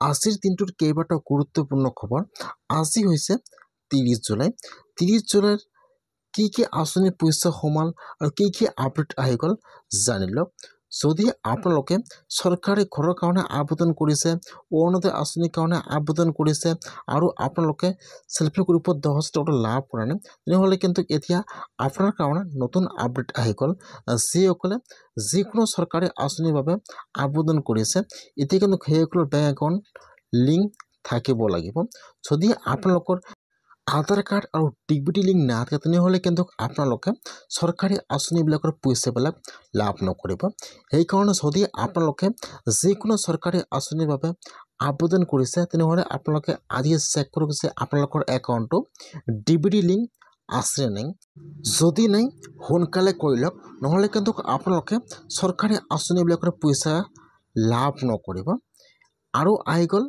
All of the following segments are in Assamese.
আজিৰ দিনটোৰ কেইবাটাও গুৰুত্বপূৰ্ণ খবৰ। আজি হৈছে 30 জুলাই। 30 জুলাইৰ কি আঁচনি পইচা সোমাল আৰু কি আপডেট আহি গ'ল জানি লওক। যদি আপোনালোকে চৰকাৰী ঘৰৰ কাৰণে আবেদন কৰিছে, অৰুণোদয় আঁচনিৰ কাৰণে আবেদন কৰিছে আৰু আপোনালোকে চেল্ফ হেল্প গ্ৰুপত 10,000 টকা লাভ কৰা নাই, তেনেহ'লে কিন্তু এতিয়া আপোনাৰ কাৰণে নতুন আপডেট আহি গ'ল। যিসকলে যিকোনো চৰকাৰী আঁচনিৰ বাবে আবেদন কৰিছে, এতিয়া কিন্তু সেইসকলৰ বেংক একাউণ্ট লিংক থাকিব লাগিব। যদি আপোনালোকৰ আধাৰ কাৰ্ড আৰু ডিবিটি লিংক নাথাকে, তেনেহ'লে কিন্তু আপোনালোকে চৰকাৰী আঁচনিবিলাকৰ পইচাবিলাক লাভ নকৰিব। সেইকাৰণে যদি আপোনালোকে যিকোনো চৰকাৰী আঁচনিৰ বাবে আবেদন কৰিছে, তেনেহ'লে আপোনালোকে আজি চেক কৰক যে আপোনালোকৰ একাউণ্টটো ডিবিটি লিংক আছে নাই। যদি নাই, সোনকালে কৰি লওক, নহ'লে কিন্তু আপোনালোকে চৰকাৰী আঁচনিবিলাকৰ পইচা লাভ নকৰিব। আৰু আহি গ'ল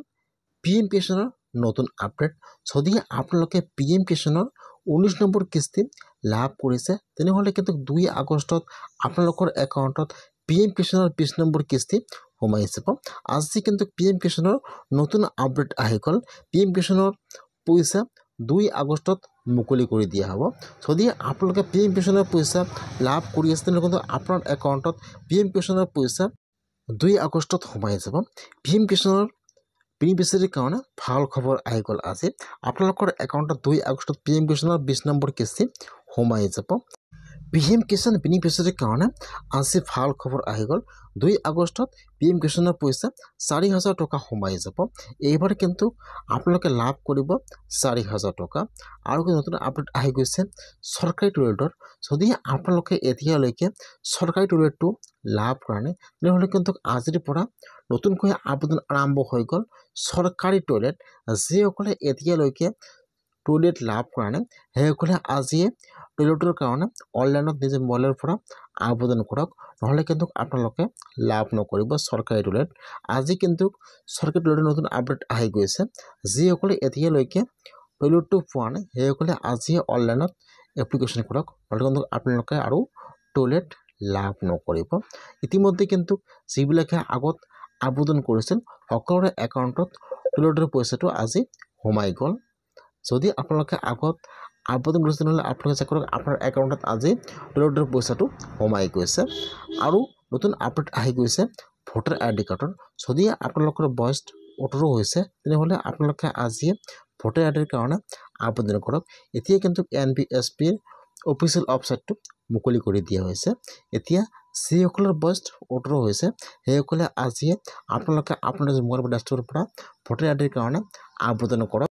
PM কিষাণৰ নতুন আপডেট। যদি আপোনালোকে PM কিষাণৰ 19 নম্বৰ কিস্তি লাভ কৰিছে, তেনেহ'লে কিন্তু 2 আগষ্টত আপোনালোকৰ একাউণ্টত PM কিষাণৰ 20 নম্বৰ কিস্তি সোমাই যাব। আজি কিন্তু PM কিষাণৰ নতুন আপডেট আহি গ'ল। PM কিষাণৰ পইচা 2 আগষ্টত মুকলি কৰি দিয়া হ'ব। যদি আপোনালোকে PM কিষাণৰ পইচা লাভ কৰি আছে, তেনেহ'লে কিন্তু আপোনাৰ একাউণ্টত PM কিষাণৰ পইচা 2 আগষ্টত সোমাই যাব। PM কিষাণৰ বেনিফিচিয়াৰীৰ কাৰণে ভাল খবৰ আহি গ'ল আজি। আপোনালোকৰ একাউণ্টত 2 আগষ্টত PM কিষাণৰ 20 নম্বৰ কিস্তি সোমাই যাব। PM কিষাণ বেনিফিচিয়াৰীৰ কাৰণে আজি ভাল খবৰ আহি গ'ল। 2 আগষ্টত PM কিষাণৰ পইচা 4,000 টকা সোমাই যাব। এইবাৰ কিন্তু আপোনালোকে লাভ কৰিব 4,000 টকা। আৰু নতুন আপডেট আহি গৈছে চৰকাৰী টয়লেটৰ। যদি আপোনালোকে এতিয়ালৈকে চৰকাৰী টয়লেটটো লাভ কৰা নাই, তেনেহ'লে কিন্তু আজিৰ পৰা নতুনকৈ আবেদন আৰম্ভ হৈ গ'ল চৰকাৰী টয়লেট। যিসকলে এতিয়ালৈকে টয়লেট লাভ কৰা নাই, সেইসকলে আজিয়ে টয়লেটৰ কাৰণে অনলাইনত নিজে মোবাইলৰ পৰা আবেদন কৰক, নহ'লে কিন্তু আপোনালোকে লাভ নকৰিব চৰকাৰী টয়লেট। আজি কিন্তু চৰকাৰী টয়লেটৰ নতুন আপডেট আহি গৈছে। যিসকলে এতিয়ালৈকে টয়লেটটো পোৱা নাই, সেইসকলে আজিয়ে অনলাইনত এপ্লিকেশ্যন কৰক, নহ'লে কিন্তু আপোনালোকে আৰু টয়লেট লাভ নকৰিব। ইতিমধ্যে কিন্তু যিবিলাকে আগত আবেদন কৰিছিল, সকলোৰে একাউণ্টত টয়লেটৰ পইচাটো আজি সোমাই গ'ল। যদি আপোনালোকে আগত আবেদন কৰিছে, তেনেহ'লে আপোনালোকে চেক কৰক আপোনাৰ একাউণ্টত আজি টয়লেটৰ পইচাটো সোমাই গৈছে। আৰু নতুন আপডেট আহি গৈছে ভোটাৰ ID কাৰ্ডৰ। যদি আপোনালোকৰ বয়স 18 হৈছে, তেনেহ'লে আপোনালোকে আজিয়ে ভোটাৰ IDৰ কাৰণে আবেদন কৰক। এতিয়া কিন্তু NBSPৰ অফিচিয়েল ৱেবছাইটটো মুকলি কৰি দিয়া হৈছে। এতিয়া যিসকলৰ বয়স 18 হৈছে, সেইসকলে আজিয়ে আপোনালোকে আপোনাৰ মোবাইল ডেস্কটপৰ পৰা ভোটাৰ IDৰ কাৰণে আবেদন কৰক।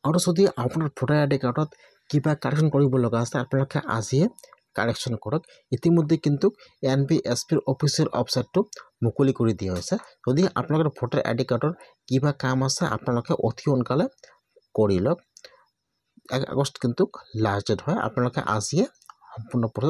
আৰু যদি আপোনাৰ ভোটাৰ ID কাৰ্ডত কিবা কাৰেকশ্যন কৰিব লগা আছে, আপোনালোকে আজিয়ে কাৰেকশ্যন কৰক। ইতিমধ্যে কিন্তু NBSPৰ অফিচিয়েল ৱেবছাইটটো মুকলি কৰি দিয়া হৈছে। যদি আপোনালোকৰ ভোটাৰ ID কাৰ্ডৰ কিবা কাম আছে, আপোনালোকে অতি সোনকালে কৰি লওক। 1 আগষ্ট কিন্তু লাষ্ট ডেট হয়। আপোনালোকে আজিয়ে সম্পূৰ্ণ প্ৰচেছ